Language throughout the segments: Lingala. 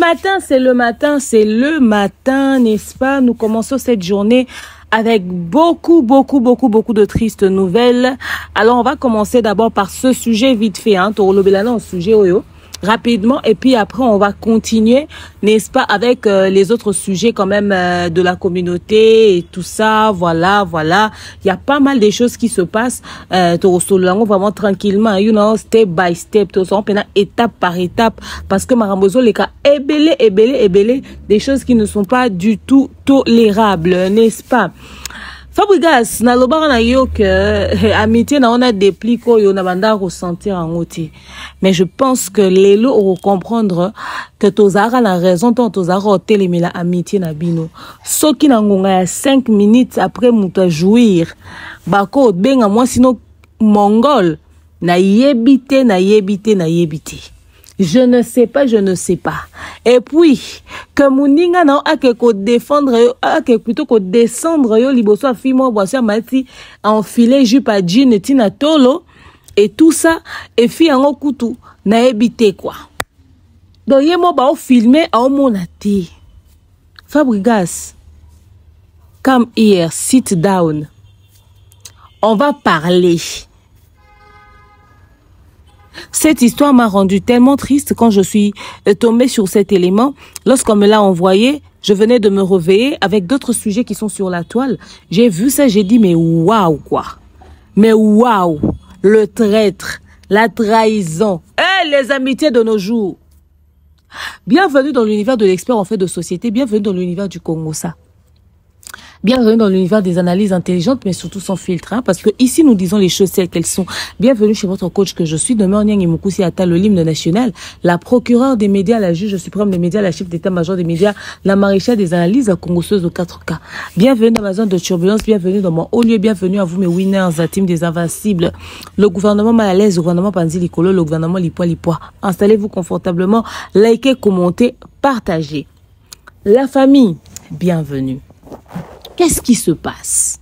matin, c'est le matin, n'est-ce pas? Nous commençons cette journée avec beaucoup de tristes nouvelles. Alors, on va commencer d'abord par ce sujet vite fait, hein, sujet oyo. Rapidement, et puis après on va continuer, n'est-ce pas, avec les autres sujets quand même de la communauté et tout ça. Voilà, il y a pas mal de choses qui se passent vraiment tranquillement, you know, step by step, tout ça, étape par étape, parce que Marambozo les cas ébélé des choses qui ne sont pas du tout tolérables, n'est-ce pas? Fabrigas, na lobara na yo que amitié na on a des plis ko yo na banda ressentir en oti. Mais je pense que les lots vont comprendre que tozara la raison tant tozara hôtel mais la amitié na bino. So qui na ngonga ya 5 minutes après muta jouir. Bako benga moi sino mongol na yebite. Je ne sais pas. Et puis, que Mouninga n'a que défendre, plutôt que descendre, yo liboso a fimo, boisson mati, enfiler jupe à jean, tina tolo, et tout ça, et fi en okutu, na ebité quoi. Donc, yé mo ba o filmer, a o monate. Fabrigas, come here, sit down. On va parler. Cette histoire m'a rendu tellement triste quand je suis tombée sur cet élément. Lorsqu'on me l'a envoyé, je venais de me réveiller avec d'autres sujets qui sont sur la toile. J'ai vu ça, j'ai dit, mais waouh quoi. Mais waouh, le traître, la trahison, les amitiés de nos jours. Bienvenue dans l'univers de l'expert en fait de société, bienvenue dans l'univers du Congo ça. Bienvenue dans l'univers des analyses intelligentes, mais surtout sans filtre, hein, parce que ici, nous disons les choses telles qu'elles sont. Bienvenue chez votre coach que je suis, Demain Nyang Imukusi Ata, le l'hymne national, la procureure des médias, la juge suprême des médias, la chef d'état-major des médias, la maréchale des analyses, la congosseuse aux 4K. Bienvenue dans ma zone de turbulence, bienvenue dans mon haut lieu, bienvenue à vous mes winners, la team des invincibles, le gouvernement mal à l'aise, le gouvernement Panzi Likolo, le gouvernement Lipoa. Installez-vous confortablement, likez, commentez, partagez. La famille, bienvenue. Qu'est-ce qui se passe?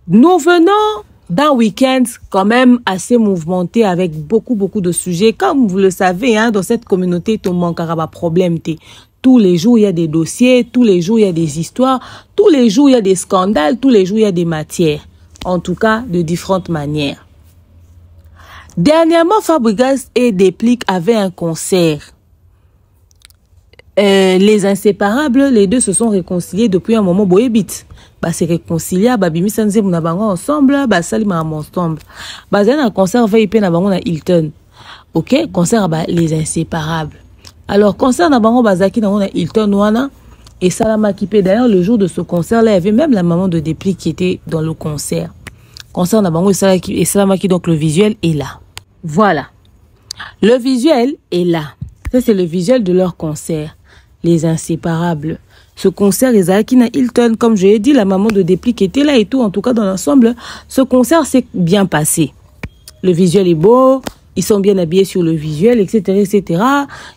Nous venons d'un week-end quand même assez mouvementé avec beaucoup de sujets. Comme vous le savez, hein, dans cette communauté, tout le monde a problème. Tous les jours, il y a des dossiers, tous les jours, il y a des histoires, tous les jours, il y a des scandales, tous les jours, il y a des matières. En tout cas, de différentes manières. Dernièrement, Fabrigas et Déplique avaient un concert. Les inséparables, les deux se sont réconciliés depuis un moment. Boyebit, bah c'est réconcilié. Bah bimi sanze muna bango ensemble. Bah sali ma ensemble. Bah zan un concert VIP na bango na Hilton. Ok, concert bah les inséparables. Alors concert na bango bazaki na Hilton wana et Salama Kipé. D'ailleurs le jour de ce concert là, il y avait même la maman de Déplique qui était dans le concert. Concert na bango et Salama qui donc le visuel est là. Voilà, le visuel est là. Ça c'est le visuel de leur concert. Les inséparables. Ce concert, les Akina Hilton, comme je l'ai dit, la maman de Déplique était là et tout. En tout cas, dans l'ensemble, ce concert s'est bien passé. Le visuel est beau, ils sont bien habillés sur le visuel, etc.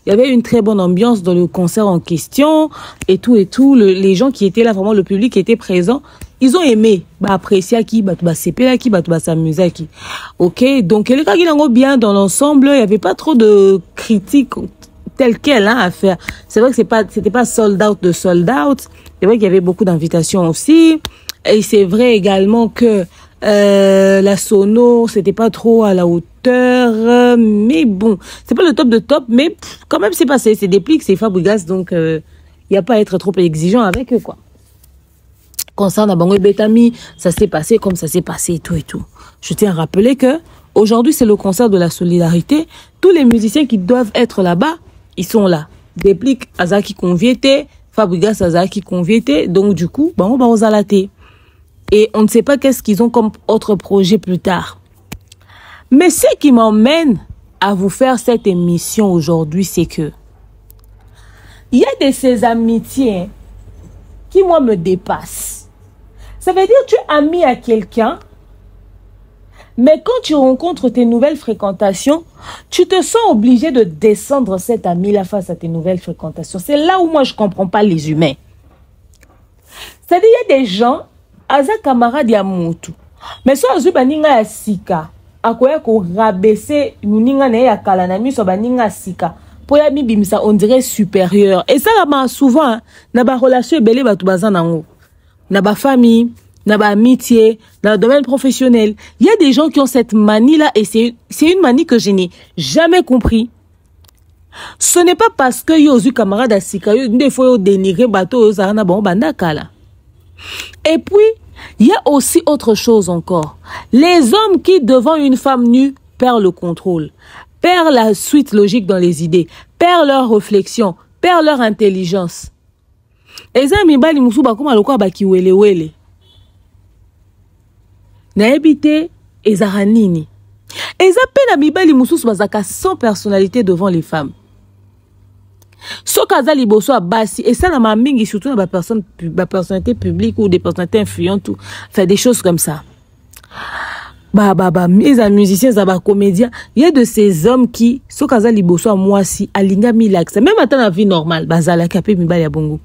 Il y avait une très bonne ambiance dans le concert en question et tout. Les gens qui étaient là, vraiment le public qui était présent, ils ont aimé, apprécier qui, s'épeler qui, s'amuser qui. Ok, donc les gars qui l'ont bien dans l'ensemble, il n'y avait pas trop de critiques tel quel hein, à faire. C'est vrai que c'était pas sold out de sold out. C'est vrai qu'il y avait beaucoup d'invitations aussi. Et c'est vrai également que la sono, c'était pas trop à la hauteur. Mais bon, c'est pas le top de top, mais quand même c'est passé. C'est Déplique, c'est Fabrigas, donc il n'y a pas à être trop exigeant avec eux, quoi. Concernant Bango et Betami, ça s'est passé comme ça s'est passé et tout. Je tiens à rappeler que aujourd'hui c'est le concert de la solidarité. Tous les musiciens qui doivent être là-bas, ils sont là. Déplique Azaki conviété, Fabrigas Azaki conviété. Donc du coup, on va aux alatés. Et on ne sait pas qu'est-ce qu'ils ont comme autre projet plus tard. Mais ce qui m'emmène à vous faire cette émission aujourd'hui, c'est que il y a de ces amitiés qui moi me dépassent. Ça veut dire que tu es ami à quelqu'un. Mais quand tu rencontres tes nouvelles fréquentations, tu te sens obligé de descendre cet ami-là face à tes nouvelles fréquentations. C'est là où moi je ne comprends pas les humains. C'est-à-dire il y a des gens, aza camarade ya mutu. Mais so azu baninga ya sika, akoya ko rabaisser muninga na ya kala na miso baninga sika. poya mi bimisa on dirait supérieur. Et ça là souvent na ba relation belé ba tubaza nango. Na ba famille, na ba amitié, dans le domaine professionnel. Il y a des gens qui ont cette manie là et c'est une manie que je n'ai jamais compris. Ce n'est pas parce que yo zu camarade à sika yo des fois yo dénigrer bateau yo zarana bon bandaka là. Et puis il y a aussi autre chose encore. Les hommes qui devant une femme nue perdent le contrôle, perdent la suite logique dans les idées, perdent leur réflexion, perdent leur intelligence. Et ça mibali musu ba koma lokwa ba kiwele wele. Na ebité ezara nini. Eza pena mibali musu bazaka sans personnalité devant les femmes. Soka za liboso a basi et ça na ma mingi surtout na ba personnalité publique ou des personnalités influentes ou fait des choses comme ça. Les musiciens, les comédiens, il y a de ces hommes qui soka za liboso a moi si alinga milax même dans la vie normale bazala kapé mibali ya bongo.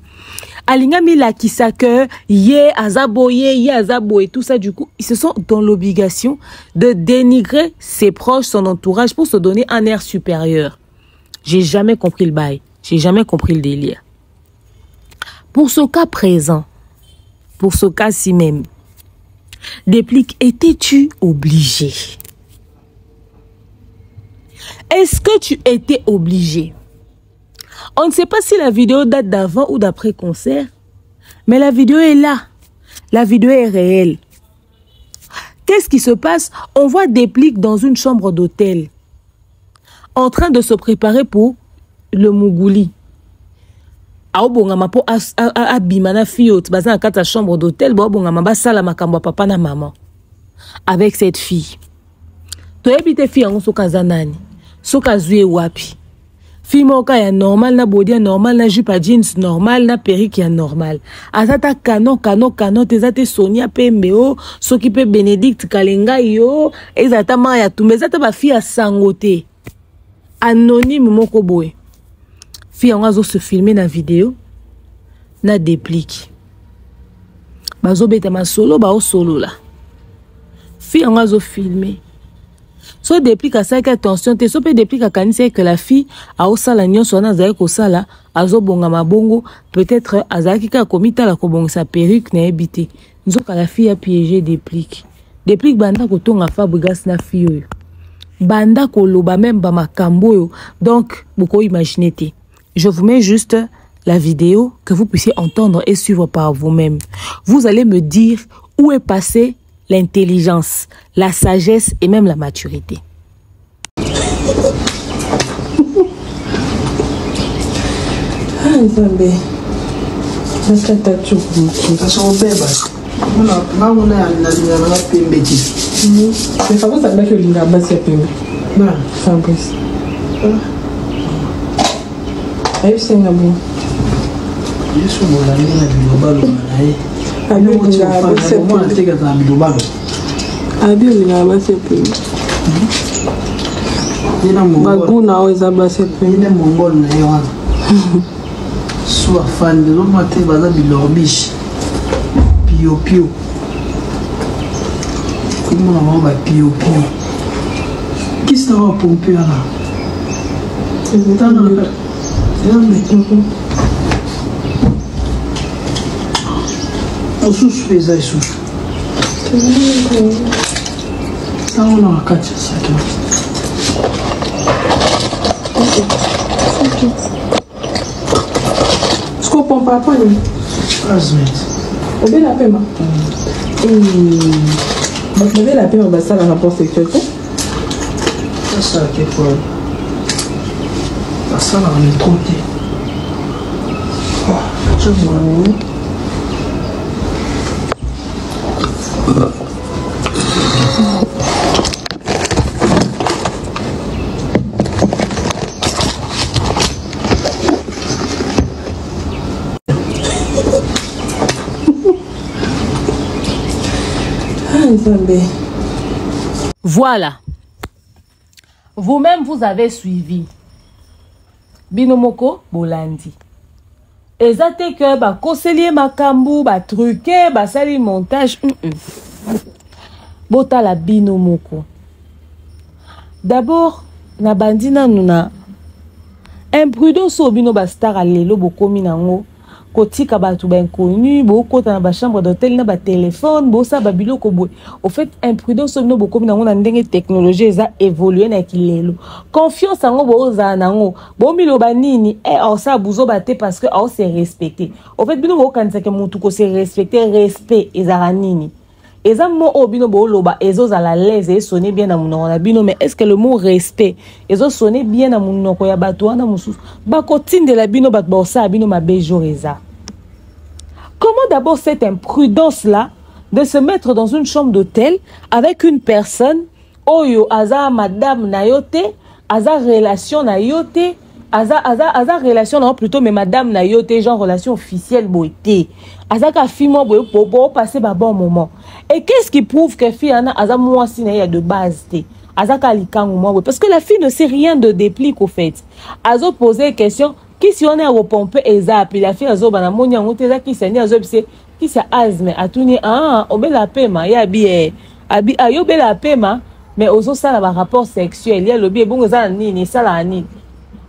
Alinga milakisa que yé azaboye yé azaboye tout ça du coup ils se sont dans l'obligation de dénigrer ses proches, son entourage pour se donner un air supérieur. J'ai jamais compris le bail. J'ai jamais compris le délire. Pour ce cas présent, pour ce cas-ci même, Déplique, étais-tu obligé? Est-ce que tu étais obligé? On ne sait pas si la vidéo date d'avant ou d'après concert, mais la vidéo est là. La vidéo est réelle. Qu'est-ce qui se passe? On voit Déplique dans une chambre d'hôtel, en train de se préparer pour le Mougouli. Aobongama po abimana fiot bazana kata chambre d'hôtel bo bongama ba sala makambo papa na maman avec cette fille. To ebite fille en soka zanani. Soka zué wapi. Fille moka ya normal na body normal na jupe jeans normal na perruque ya normal. Azata canon tezate Sonia Pembeo soki pe Bénédicte Kalenga yo ezata ma ya tumbe ezata ba fille sangote. Anonyme moko boy. Fille en se filmer na vidéo na Déplique. Bazo beta ma solo ba o solo là. Fille en filmer. So Déplique à ça que attention te so pe Déplique à kanise que la fille a o sala nyonso na za ko sala azo bonga mabongo peut-être azaki ka komita la ko bonga sa perruque na ebité. Nzoka la fille a piégé Déplique. Déplique banda ko tonga Fabregas na fille oyo. Banda ko loba même ba makambo yo. Donc beaucoup imaginer te. Je vous mets juste la vidéo que vous puissiez entendre et suivre par vous-même. Vous allez me dire où est passée l'intelligence, la sagesse et même la maturité. Ayo senga bo. Yesu mola nina bilobalo na ye. Ayo nga ba se mo ateka za bilobalo. Ayo nga ba se pe. Nina mongol. Baguna o za ba se pe. Nina mongol na ye wana. Soit fan de l'homme te baza bilorbish. Pio pio. Comment on va pio pio. Qu'est-ce que ça va pomper là? C'est ça non. Osusu eza isusu. Tango na wakati ya sake. Sko pompa hapa ni? Azmet. Obe la pema? Obe la pema basa la rapport sexuel ko? Ça quelque fois. Ça là on est trop té. Je vois. Voilà. Vous-même, vous avez suivi. Binomoko Bolandi. Ezate que ba koselier makambu, ba truqué, ba sali montage. Bota la binomoko. D'abord, na bandina nuna imprudence obino ba star alelo bokomi nango kotika batu ba inconnu bokota na ba chambre d'hôtel na ba téléphone bosa ba biloko boy. Au fait imprudence obino bokomi nango na ndenge technologie eza évoluer na kilelo. Confiance ngo boza nango bomilo ba nini osa buzo ba te parce que on se respecter. Au fait bino bokanisa ke mutu ko se respecter respect ezara nini. Eza mo obino boloba ezo za la l'aise et sonner bien na munoko na bino mais est-ce que le mot respect ezo sonner bien na munoko ya bato wana mususu bako tindela bino bato bosa bino mabejo eza. Comment d'abord cette imprudence là de se mettre dans une chambre d'hôtel avec une personne oyo aza madame na yote aza relation na yote aza relation non plutôt mais madame na yote genre relation officielle boité azaka fimo boy pour passer ba bon moment. Et qu'est-ce qui prouve que fille ana aza mwasi na ya de base té azaka likangu moi parce que la fille ne sait rien de déplique au fait. Azo poser question qui si on est au pompe eza puis la fille azo bana monya ngote za qui seni azo bise qui sa asthme atuni obela pema ya bi abi ayobela pema mais ozo sala ba rapport sexuel ya lobi bongo za nini sala nini.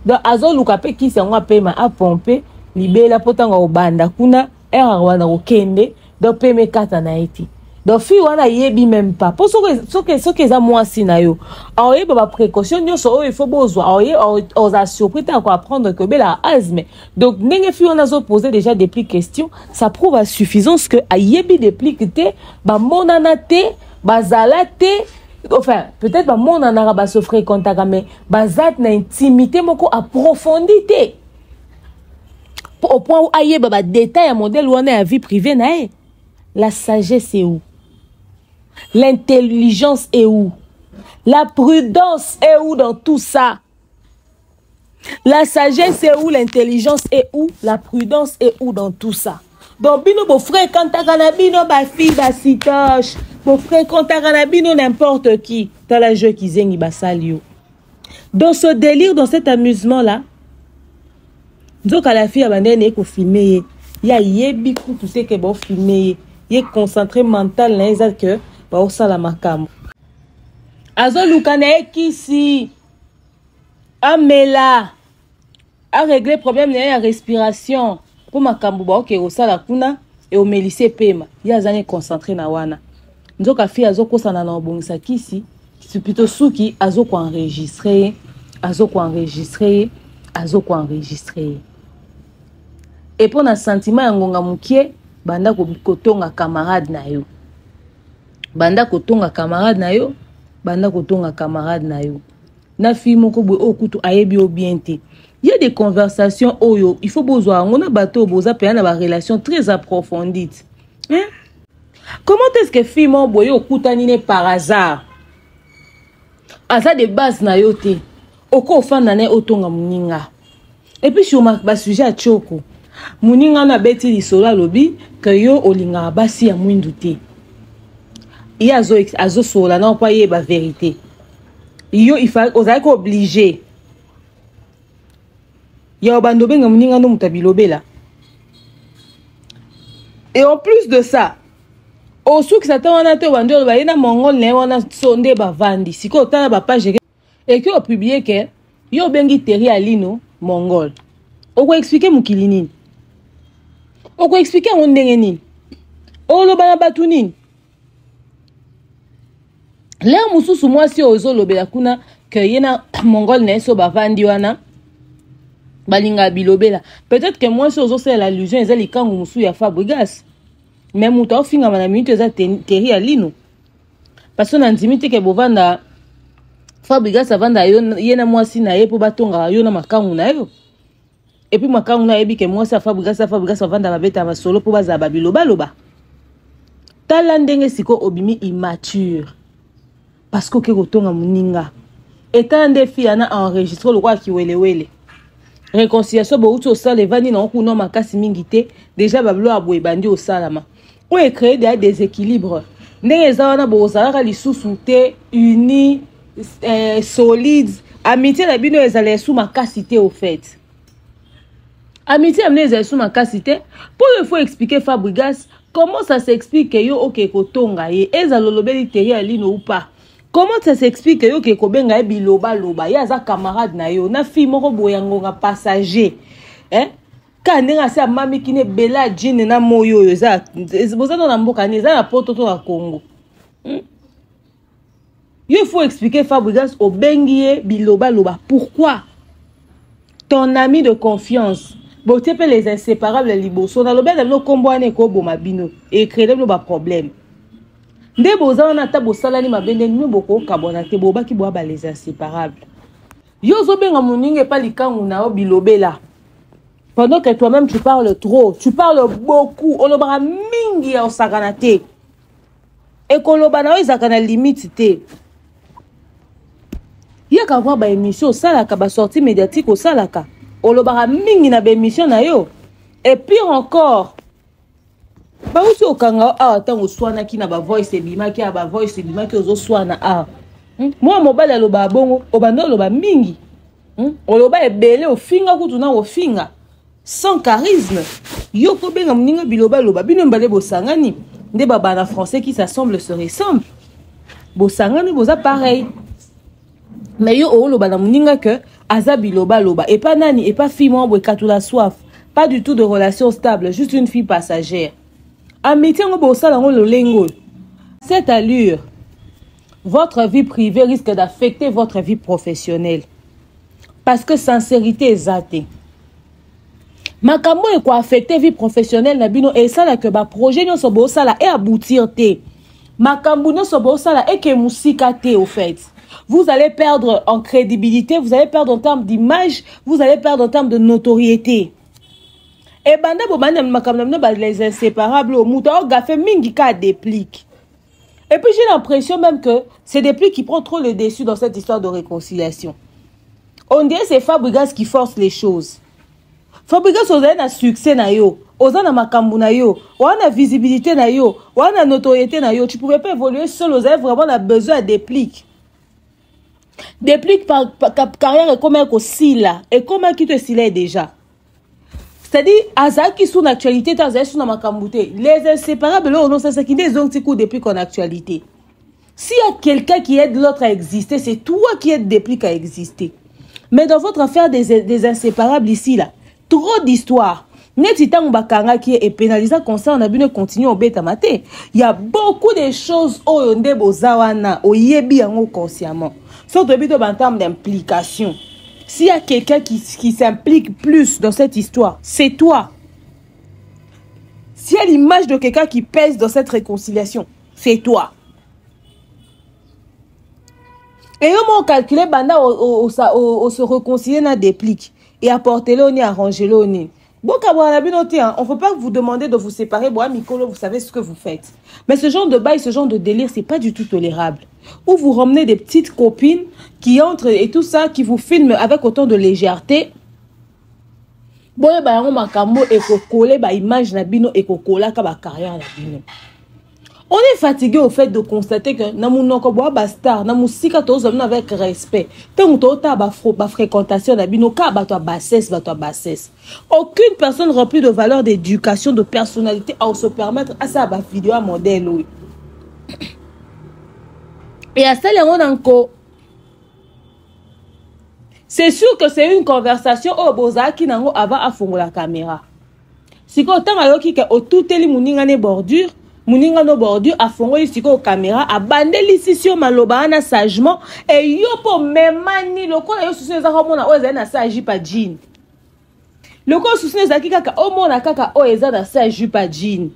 Donc azo luka pe qui sengwa pema a pomper libela potanga obanda kuna era wana okende donc peme kata na iti. Donc fi wana yebi même pas pour ce que za mwasi na yo aoye ba précaution nyoso il faut bozwa aoye oza surpris à apprendre que bela asthme. Donc nenge fi wana zo poser déjà des petites questions ça prouve à suffisance que ayebi des pliques te ba monana te bazala te. Enfin, peut-être que mon anara se fréquente mais bazat na intimité moko approfondité. Au point où aïe baba détail à modèle où on est à vie privée nae. La sagesse est où? L'intelligence est où? La prudence est où dans tout ça? La sagesse est où? L'intelligence est où? La prudence est où dans tout ça? Donc bino bo fréquente bino ba fille ba sitoche. Mon frère, quand t'as ranabino n'importe qui, dans la jeu qui zengi basalio. Dans ce délire, dans cet amusement-là, donc à la fille, abandonne ko filmer. Il y a yebiku tout ce que bon filmer. Il est concentré mental na eza que ba osala makambo. Azo lukane kisi. Amela. A régler problème na respiration. Pour makambo ba ok osala kuna et au melisse pema. Il y a zane concentré na wana. Nzoka fi azoko sana na obongisa kisi c'est plutôt souki azoko enregistrer et pour na sentiment ya ngonga mukie banda kotonga camarade na yo banda kotonga camarade na yo na fi moko boy okutu ayebi obiente. Il y a des conversations oyo il faut besoin on a bateau boza pe na ba relation très approfondie hein. Comment est-ce que fille mon boy okutanine par hasard? Asa de base na yote. Oko ofanda na otonga muninga. Et puis sur ma sujet à choko. Muninga na beti lisolo lobi que yo olinga basi ya mwindu te. Il azo sola na pa yeba vérité. Yo il faut ozako obligé. Ya obando benga muninga no mutabilobela. Et en plus de ça, au souk ça wana te wando ba ina mongol ne wana sonde ba vandi siko tana ba page et que o publier que yo bengi Terry Alino mongol. O ko expliquer mukili nini? O ko expliquer on ndenge nini? O lo bana batu nini? Là mususu mwasi ozo lobela kuna que yena mongol ne so ba vandi wana balinga bilobela. Peut-être que moi ozo c'est l'allusion ezali kangu musu ya Fabregas. Mais mouta finga mana minute eza Terry Alino parce que nantimite ke bovanda Fabregas avanda yena mwasi na ye po batonga yo na makangu na yo et puis makangu na yebi ke mwasi Fabregas avanda babeta ba solo po baza ba biloba loba tala ndenge siko obimi immature parce que kotonga muninga etant des filles ana enregistré le roi ki welewele réconciliation bo uto sala vani na okuno makasi mingite déjà bablo abwe bandi o salama. On est créé des déséquilibres. Ndenge zawana bo osala lisusu te uni solides. Amitié la bino ezale sous ma casité au fait. Amitié amene ezale sous ma casité. Pour il faut expliquer Fabregas comment ça s'explique que yo ok kotonga ye ezalolobeli Terry Alino ou pas. Comment ça s'explique que yo ke kobenga biloba loba ya za camarade na yo na fille moko boyango nga passager ka ndenga sa mami kine bela jean na moyo yo za boza na mboka ni za na poto to na Congo. Il faut expliquer Fabregas au bengie biloba loba. Pourquoi? Ton ami de confiance, bon tu peux les inséparables liboso na loba no kombo ane ko bo mabino et créer le problème. Nde boza na ta bosala ni mabende ni boko kabona te boba ki boba les inséparables. Yo zo benga moninge pa likangu na o bilobela. Pendant que toi-même tu parles trop, tu parles beaucoup, on obara mingi o sakanate. Et qu'on l'obana izakana limite te. Il y a qu'à voir ba émission salaka ba sortie médiatique au salaka. Olobara mingi na ba émission na yo. Et pire encore. Ba usi okanga tango swana ki na ba voice ebima ki ba voice ebima ki ozo swana Moi mobile aloba bongo obando loba mingi. Oloba ebele ofinga kutu na ofinga. Sans charisme. Yo ko benga mninga biloba loba bino mbale bosangani. Nde baba na français qui s'assemble se ressemble. Bosangani boza pareil. Mais yo o loba na muninga que azabi loba loba et pas nani et pas fille moi la soif, pas du tout de relation stable, juste une fille passagère. Amitié ngo bosala ngo lolengo. Cette allure, votre vie privée risque d'affecter votre vie professionnelle. Parce que sincérité est zatée. Makambo e ko affecter vie professionnelle na bino et ça là que ba projet nyo so bosala et aboutir te. Makambo no so bosala et ke musika te au fait. Vous allez perdre en crédibilité, vous allez perdre en termes d'image, vous allez perdre en termes de notoriété. Et banda bo banda makambo ba les inséparables au muta o gafé mingi ka déplique. Et puis j'ai l'impression même que c'est Déplique qui prend trop le dessus dans cette histoire de réconciliation. On dirait c'est Fabregas qui force les choses. Fabregas oza na succès na yo, oza na makambu na yo, oza na visibilité na yo, oza na notoriété na yo, tu pouvais pas évoluer seul, oza vraiment a besoin de Déplique. Déplique par carrière et comment aussi là, et comment qui te s'il est déjà. C'est-à-dire, Aza qui sont en actualité, Aza sont dans makambu te. Les inséparables, là, on sait ce qui des ondes qui Déplique en actualité. S'il y a quelqu'un qui aide l'autre à exister, c'est toi qui aide Déplique à exister. Mais dans votre affaire des inséparables ici là, trop d'histoires. Netitang bakanga qui est pénalisé concernant la bune continue au bêta maté. Il y a beaucoup de choses au yonde bozawana au yebi yango consciemment. Surtout en termes d'implication. S'il y a quelqu'un qui s'implique plus dans cette histoire, c'est toi. S'il y a l'image de quelqu'un qui pèse dans cette réconciliation, c'est toi. Et on calcule banda au se réconcilier na Déplique et apporter le ni arranger le ni. Bon, on ne faut pas vous demander de vous séparer. Bon, Mikolo, vous savez ce que vous faites. Mais ce genre de bail, ce genre de délire, c'est pas du tout tolérable. Ou vous ramenez des petites copines qui entrent et tout ça, qui vous filment avec autant de légèreté. Bon, on m'a cambo et coller ba image na bino et coller ka carrière na bino. On est fatigué au fait de constater que namunoko boa bastar, namusika tozo avec respect. Tant que ba fréquentation na bino ka ba to bassesse. Aucune personne remplie de valeur d'éducation, de personnalité à se permettre à ça ba vidéo à modèle oui. Et à celle encore. C'est sûr que c'est une conversation au boza qui nango avant à fond la caméra. Si quand tant ayoki ke otuteli muninga ne bordure Muninga no bordure a fongo isiko caméra a bandeli sisio maloba na sagement et yo po memani loko na yo susune za homona o eza na saji pa jean. Loko susune za kaka o mona kaka o eza na saji pa jean.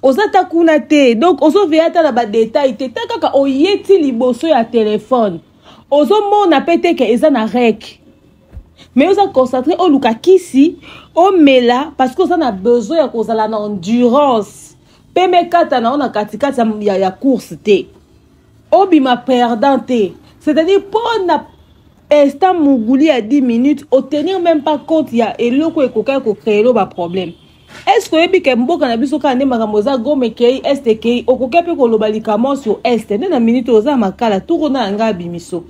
Ozata kuna te donc ozo veata na ba détail te kaka o yeti liboso ya téléphone. Ozo mona pete ke eza na rek. Mais oza concentré o luka kisi o mela parce que oza na besoin ya kozala na endurance. Pemekata na ona katikati ya course te. Obima perdante. C'est-à-dire pour na instant muguli à 10 minutes, obtenir même pas compte ya eloko ekoka ko créer ba problème. Est-ce que ebi ke mboka na biso ka ne makamoza gomekei STK okoka pe ko lobalikamo sur est na minute oza makala tout na nga bimiso.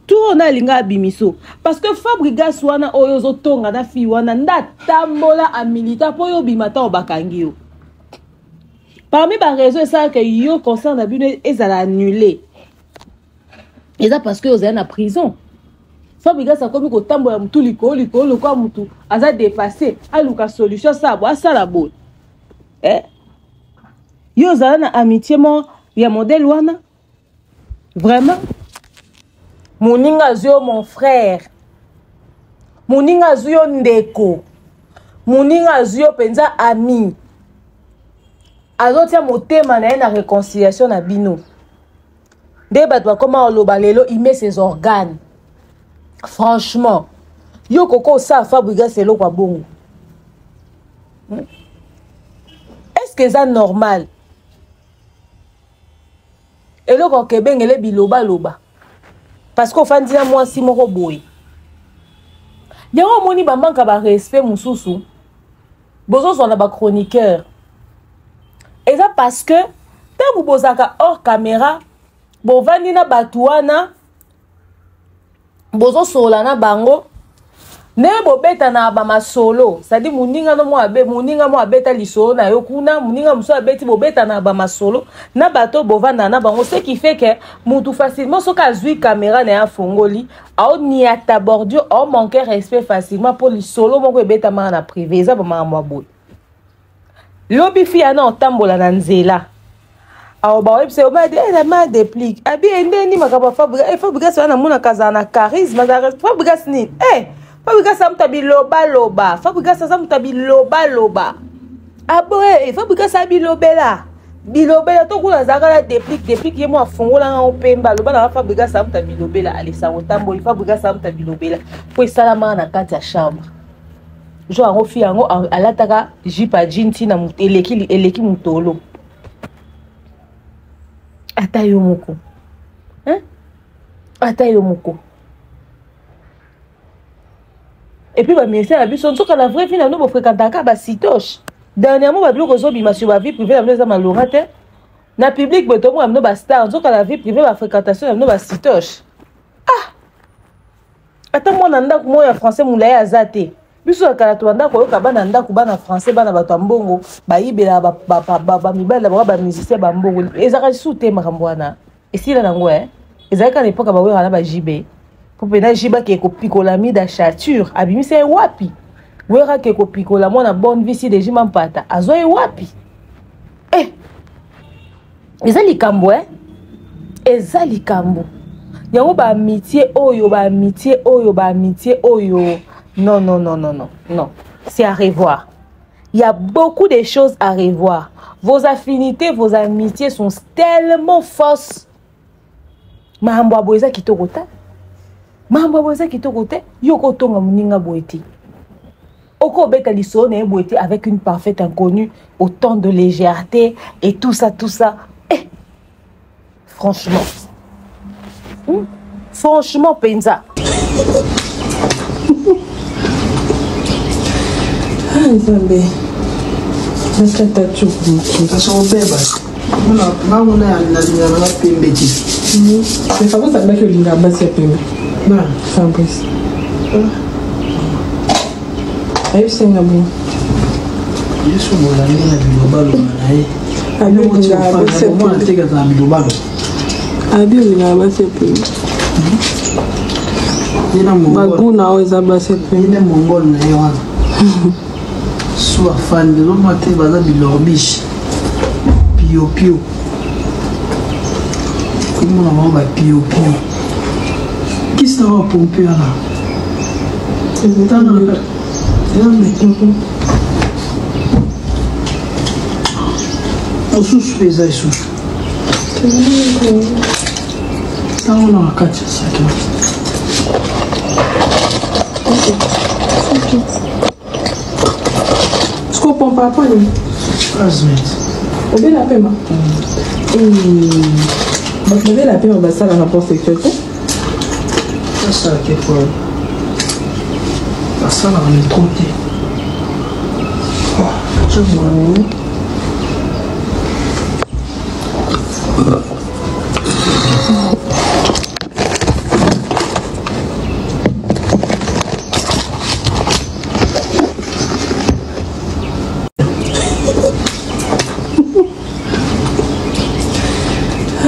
Tout na linga bimiso parce que Fabregas wana oyo zo tonga na fi wana ndatambola a milita po yo bimata obakangi yo. Parmi les raisons, c'est que yo concerne la bune et ça l'a annulé. Et ça parce que vous êtes en prison. Fabrigas a commis autant de mutu le quoi mutu. Aza dépassé. A luka solution ça boit ça la boule. Yo zana amitié mon ya modèle wana. Vraiment. Moninga zio mon frère. Moninga zio ndeko. Moninga zio penza ami. Azotia motema na na réconciliation na bino. Débat comment oloba lelo il met ses organes. Franchement, yo koko ça Fabrigas c'est lo kwa bongo. Est-ce que c'est normal? Et le ko kebengele biloba loba. Parce qu'au fin de moi si moko boy. Yango moni ba manka ba respect mususu. Bozo sont na ba chroniqueur. Et ça parce que tant vous bozaka hors caméra, bo vandi na batuana, bozo solana bango, ne bo beta na ba masolo, c'est-à-dire muninga no mo abe, muninga mo abeta lisolo na yo kuna, muninga muso abeti bo beta na ba masolo, na bato bo vanda na bango, ce qui fait que mutu facilement soka zui caméra na ya fongoli, au ni atabordio, au manquer respect facilement pour lisolo moko beta ma na privé, ça ba ma mo boy. Lobi fi ana otambola na nzela. Awo ba web se o ba de la ma déplique. Abi endeni makaba Fabrigas wana mona kazana charisme, Fabrigas ni. Fabrigas amta biloba loba. Fabrigas amta biloba loba. Abo Fabrigas abilobela. Bilobela to kula zakala déplique yemo afongola nga opemba loba na Fabrigas amta bilobela alisa otambola Fabrigas amta bilobela. Po salama na kati ya chambre. Jo ango fi ango alataka jipa jinti na eleki mutolo. Ata yo moko. Ata yo moko. Et puis ba ministère la biso nzoka la vraie vie na no bo fréquentaka ba sitoche. Dernièrement ba biloko zo bima sur ba vie privée la mneza malorate. Na public bo to mo amno ba star nzoka la vie privée ba fréquentation amno ba sitoche. Ata mo na ndako mo ya français moulaya azate. Biso akala to ndako yo kabana ndako bana français bana bato mbongo ba yibela ba mibala ba musicien ba mbongo ezaka soute makambo wana esila nango ezaka na époque ba wera na ba JB pour pena jiba ke ko pikola mi da chature abimisa wapi wera ke ko pikola mona bonne vie si de jima mpata azo wapi ezali kambo ezali kambo yango ba amitié oyo non. C'est à revoir. Il y a beaucoup de choses à revoir. Vos affinités, vos amitiés sont tellement fausses. Mahambo aboeza kitokota. Yoko tonga muninga boeti. Oko beta liso ne boeti avec une parfaite inconnue, autant de légèreté et tout ça. Franchement. Franchement, Penza. Nzambe. Est-ce que tu as tout compris? Ça s'en fait pas. On a la pembeti. C'est Fabrice ça que l'ina bas c'est pembe. Non, Fabrice. Ayo senga bon. Yesu mola nina bilobalo na Abi l'ina bas c'est moi pembe. teka za bilobalo. Abi l'ina bas c'est pembe. Ina mongol. Baguna oza bas c'est pembe. Ina mongol na yo. Soit fan de l'homme matin baza bilorbiche pio comment on va pio qui ça va pomper là c'est ça non mais sous les ailes sous ça on a quatre ça Comprends pas quoi ni au bien la paiement donc le la paiement ça la rapport sexuel ça quelque fois ça là on est trop tôt je vois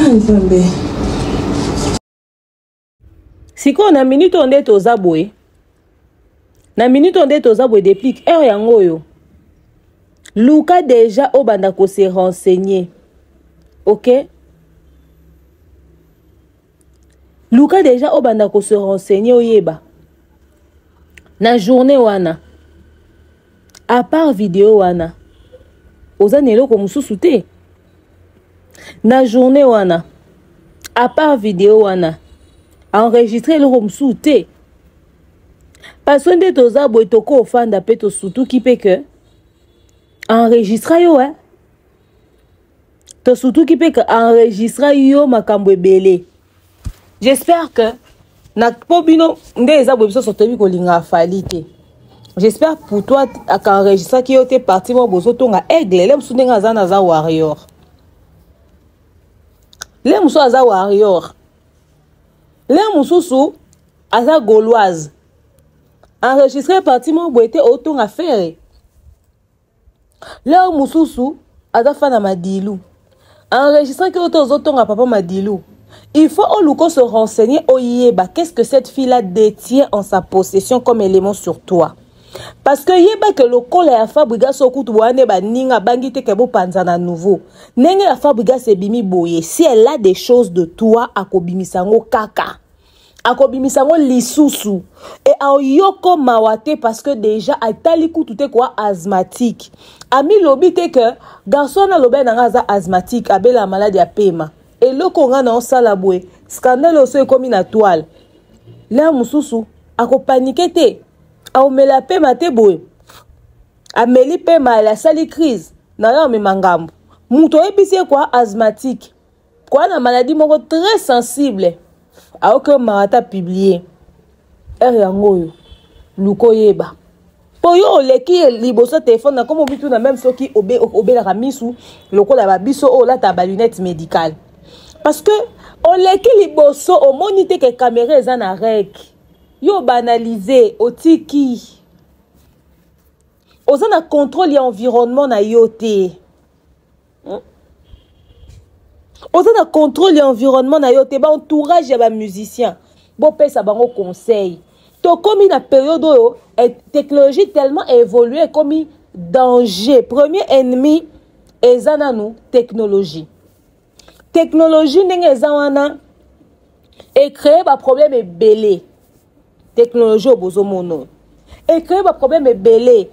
Nzambe. Siko na minute onde toza boye. Na minute onde toza boye depuis heure yango yo. Luka déjà au banda ko se renseigner. OK? Luka déjà au banda ko se renseigner oyeba. Na journée wana. À part vidéo wana. Oza nelo ko mususu te. Na journée wana. À part vidéo wana. Enregistrer le mususu te. Parce que nde toza boye toko ofanda pe to surtout ki pe que enregistra yo to surtout qui peut enregistrer yo makambo ebele. J'espère que na pobino ndeza bobiso sotobi ko linga falite. J'espère pour toi à enregistrer qui yo te parti mo bozo tonga aigle le musu ndenga za na za warrior. Le musu aza warrior. Le mususu aza gauloise. Enregistrer parti mo boete otonga faire. Là mususu aza fana madilu. Enregistrant que auto papa madilu. Il faut au louko se renseigner au yeba qu'est-ce que cette fille-là détient en sa possession comme élément sur toi. Parce que yeba que le col a fabriga sokutu wane ba ninga bangi te kebo panzana nouveau. Nenge la fabriga se bimi boye. Si elle a des choses de toi akobimisango kaka. Akobimisango lisusu et aoyoko mawate parce que déjà ataliku tout est quoi asthmatique. Ami lobi te que garçon na lobe na za asthmatique abela maladie à pema et le konga na osala boye scandale aussi comme na toile. Là mususu ako paniquer te aomela pema te boye ameli pema la sali crise na ya me mangambo muto ebisi quoi asthmatique quoi na maladie moko très sensible. Alors que Marata publié yango luko yeba po yo leki liboso téléphone comme obitu na même soki obe la kamisu lokola ba biso o la ta ba lunette médicale parce que on leki liboso o monite que caméra eza na rek yo banaliser otiki oza na contrôle ya environnement na yote. Oza na contrôle l'environnement na yo te ba entourage ya ba musicien bo pesa bango conseil to komi na période yo technologie tellement évolué comme danger premier ennemi ezana nous technologie ndenge ezana et créer ba problème ebele technologie obozo mono et créer ba problème ebele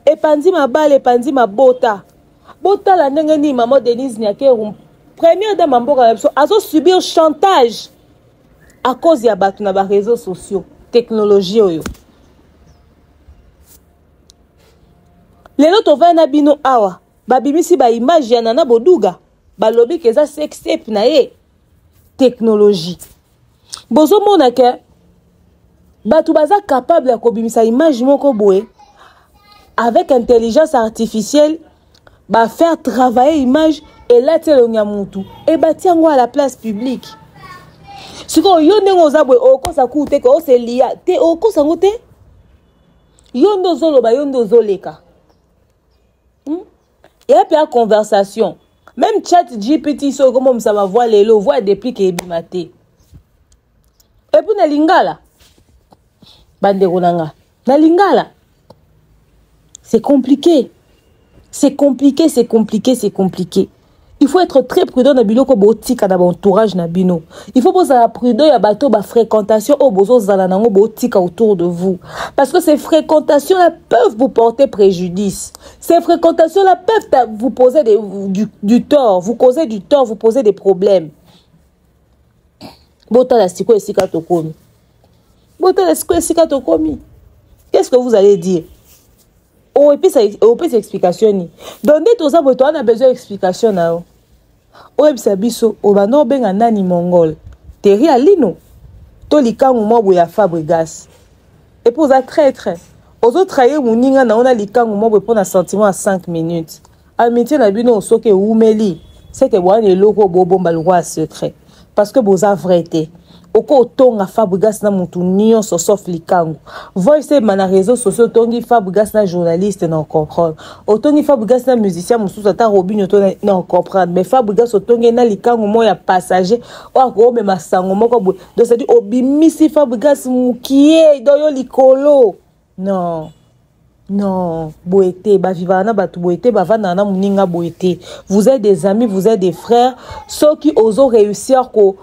et pandi mabale pandi mabota bota la ndenge ni maman Denise Nyakerum première dame mboka azo subir chantage à cause ya batu na ba réseaux sociaux technologie oyo lelo to vana bino awa babimisi ba image ya nana boduga balobi keza sex tape na ye technologie bozo mona ke batu baza capable ya kobimisa image moko boye avec intelligence artificielle ba faire travailler image et là tu le nyamutu et batiango à la place publique siko yo ndenge ozabwe okosa kute ko se lia te okosa ngote yo ndo zoloba yo ndo zoleka et puis la conversation même chat GPT so comme ça va voir les voix depuis que ebimate et puis na lingala bande konanga na lingala c'est compliqué. C'est compliqué. Il faut être très prudent na biloko botika na entourage na bino. Il faut poser la prudent ya bato ba fréquentation au bozo zala nango botika autour de vous parce que ces fréquentations là peuvent vous porter préjudice. Ces fréquentations là peuvent vous poser du tort, vous causer du tort, vous poser des problèmes. Bota la siko esika tokomi. Qu'est-ce que vous allez dire? Oh, et puis ça explication ni. Donc dès tout ça, on a besoin d'explication na. Oh, et puis ça biso, oh bah non ben nani mongol. Terri alino. To likangu mo boya Fabregas. Et pour ça très. Aux autres trahir muninga na on a likangu mo pour un sentiment à 5 minutes. Amitié na bino soke oumeli. C'est que boane loko bobo balwa secret. Parce que boza vérité. oko tonga Fabregas na mutu nion so sauf likangu voice mana réseaux sociaux tongi Fabregas na journaliste na comprendre otongi Fabregas na musicien mususu ata Robinho to na comprendre mais Fabregas otongi na likangu mo ya passager o ko me masango moko bo donc c'est dit obimisi Fabregas mukie doyo likolo non non boete ba vivana batu boete ba vana na muninga boete vous êtes des amis vous êtes des frères ceux qui osent réussir ko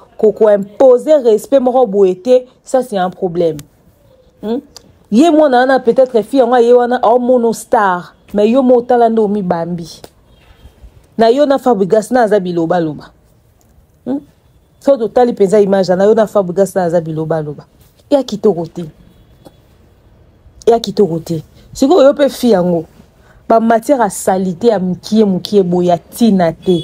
imposer respect moko boete ça c'est un problème yé moi na peut-être fille nga yé wana au monostar mais yo motala ndo mi bambi na yo na Fabregas na azabilo baloba so totali penza image na yo na Fabregas na azabilo baloba ya kitorote c'est que yo pe fi yango ba matière à salité à mukie boya tina te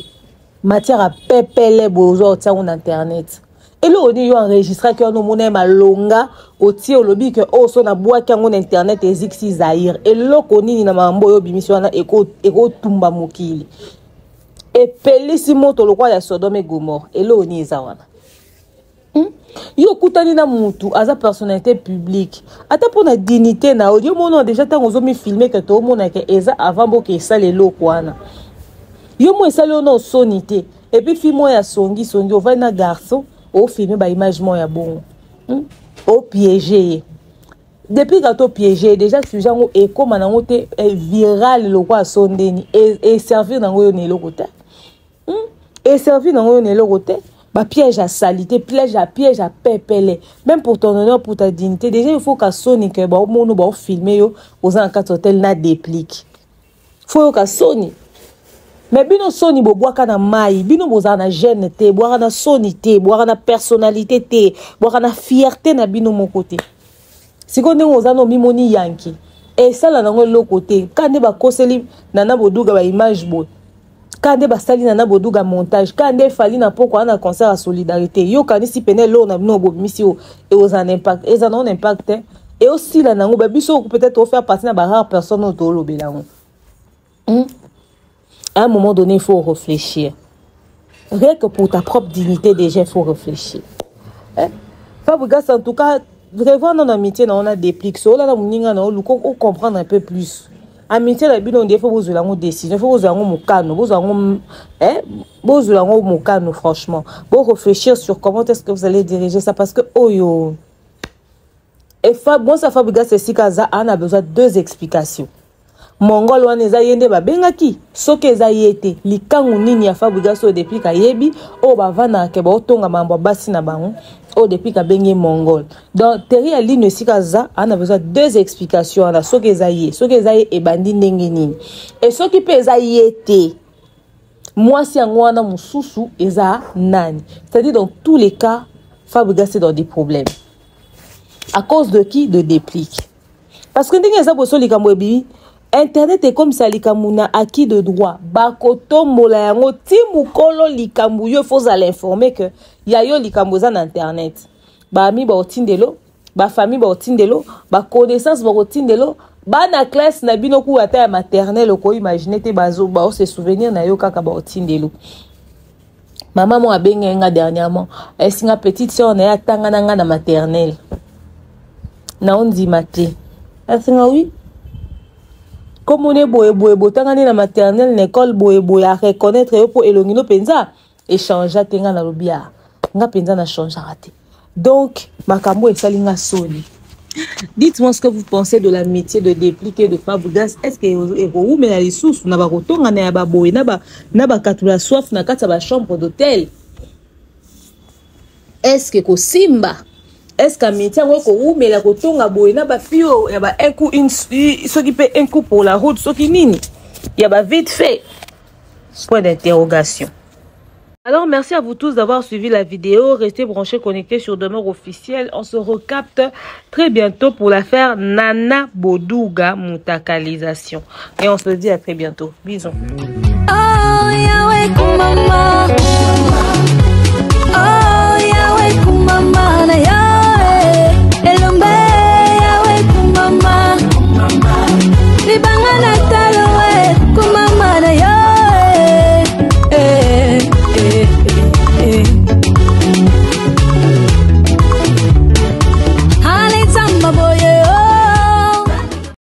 matière à pepele bozo tsango na internet et là on yo enregistré que no mona malonga oti olobi que o so na boa kango na internet eziksi Zaire et loko nini na mambo yo bimission na eko tumba mokili et pelisi moto lokwa ya Sodome et Gomorrhe et là on y wana yo kutani na mutu aza personnalité publique ata pour na dignité na audio mono déjà tant ozo mi filmer que to mona que eza avant bo ke sale loko wana yo mo sale no sonité et puis fi mo ya songi o va na garçon o filmer ba image mo ya bon o piéger depuis que to piéger déjà sujet ngo eko manango te viral loko a sondeni et servir nango yo ne loko te et servir nango yo ne loko te ba piège à salité, piège à pépele. Même pour ton honneur, pour ta dignité, déjà il faut qu'à Sony que ba mono ba filmer yo aux en 4 hôtel na déplique. Faut qu'à Sony. Mais bino Sony bo boaka na mai, bino boza na gêne te, boaka na Sony te, boaka na personnalité te, boaka na fierté na bino mon côté. Si qu'on est aux no mimoni yanki. Et ça là nango le côté. Quand ne ba koseli nana boduga ba image bo. Quand des bastali na boduga montage quand des fali na poko na concert à solidarité yo kanisi penel lo na bino bo misio et aux en impact et ça non impact et aussi là nango ba biso peut-être faire partie na ba rare personne auto lo belango à un moment donné il faut réfléchir rien que pour ta propre dignité déjà il faut réfléchir Fabregas en tout cas vraiment dans amitié on a des pliques so là na muninga na lu ko comprendre un peu plus amitié la bino il faut vous la décision il faut vous en mokano vous en mokano franchement pour réfléchir sur comment est-ce que vous allez diriger ça parce que oh yo et bon ça Fabregas c'est si kaza on a besoin de 2 explications mongol wana eza yende ba bengaki soki eza yete likangu nini ya Fabregas o depuis ka yebi o ba vana ke ba otonga mambo basi na bango o depuis ka bengi mongol donc teri ya ligne sikaza on a besoin de 2 explications na soki eza ye e bandi ndenge nini et soki pe eza yete moi si ngwana mususu eza nani c'est-à-dire dans tous les cas Fabregas est dans des problèmes à cause de qui de déplique parce que ndenge eza boso likambo ebi internet est comme ça likamuna acquis de droit bakotombola yango ti mukolo likambu yo faut l'informer que ya yo likambo za na internet ba ami ba otindelo ba famille ba otindelo ba connaissance ba otindelo ba na classe na bino ku ata ya maternelle ko imaginer te bazo ba se souvenir na yo kaka ba otindelo maman mo abenga nga dernièrement esinga petite sœur na ya tanga na maternelle na on dit maté esinga oui comme on est boye tangani na maternelle l'école boye à reconnaître yo pour elongino penza échanger tenga na lobia nga penza na changer raté donc makambo esalinga soni. Dites-moi ce que vous pensez de l'amitié de dépliquer de Fabregas. Est-ce que vous mais les sources na ba kotonga na ba boye na ba katula soif na kata ba chambre d'hôtel. Est-ce que ko simba est-ce que métier ko mais la kotonga boye na ba fio ya ba un coup ce qui paie un coup pour la route ce qui nini ya ba vite fait point d'interrogation. Alors merci à vous tous d'avoir suivi la vidéo, restez branchés connectés sur Demeure Officielle. On se recapte très bientôt pour l'affaire Nana Boduga Mutakalisation et on se dit à très bientôt. Bisous. Oh,